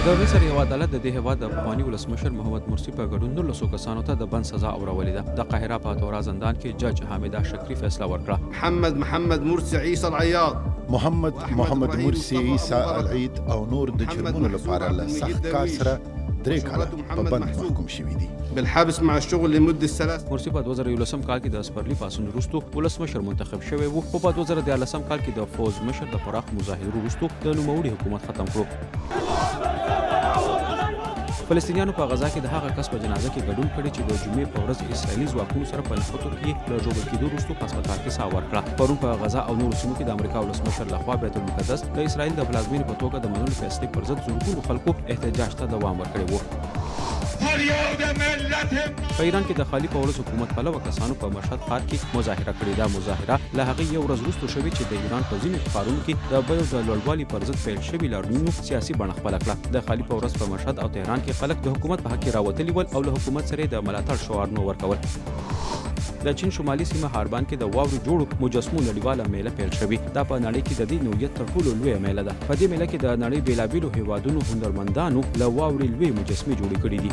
د مصر یو عدالت د دې هېواد د پخواني ولسمشر محمد مرسي په ګډون 19 کسانو ته د بند سزا اورولې ده. د قاهره په اتورا زندان کې جج حامده شکری فیصله ورکړه. محمد مرسي عيسى العياض محمد مرسي عيسى العيد او نور د جرمونو لپاره له سخت کار سره 3 کاله په بند محکوم شوي دي. بالحبس مع الشغل لمده 3 مرسي په 2011 کال کې د اسپرلي پاسون وروسته ولسمشر منتخب شوی و او په 2013 کال کې د فوز مشر د پراخ مظاهرو وروسته د نوموړي حکومت ختم کړو. فلسطینیانو په غزا کې د هغه کس په جنازه کې ګډون کړی چې د جمعې په ورځ اسرائیلي ځواکونو سره په نښتو کې له ژوبل کېدو وروسته په هسپتال کې ساه ورکړه. پرون په غزا او نورو سیمو کې د امریکا ولسمشر لخوا بیت المقدس د اسرائیل د پلازمینې په توګه د منلو فیصلې پر ضد زرګونو خلکو احتجاج ته دوام ورکړی و. په ایران کې د خالي پولس حکومت پلوه کسانو په مشهد ښار کې مظاهره کړې ده. مظاهره له هغې یو ورځ وروسته شوې چې د ایران په ځینو ښارونو کې د بیو د لوړوالي پر ضد پیل شوي لاریونونو سیاسي بڼه خپله کړه. د خالي پولس په مشهد او تهران کې خلک د حکومت په حق کې راوتلي ول او له حکومت سره د ملاتړ شعارونه ورکول. د چین شمالي سیمه هاربان کې د واورو جوړو مجسمو نړیواله میله پیل شوې. دا په نړۍ کې د دې نوعیت تر ټولو لویه میله ده. په دې میله کې د نړۍ بېلابېلو هیوادونو هنرمندانو له واورې لویې مجسمې جوړې کړې دي.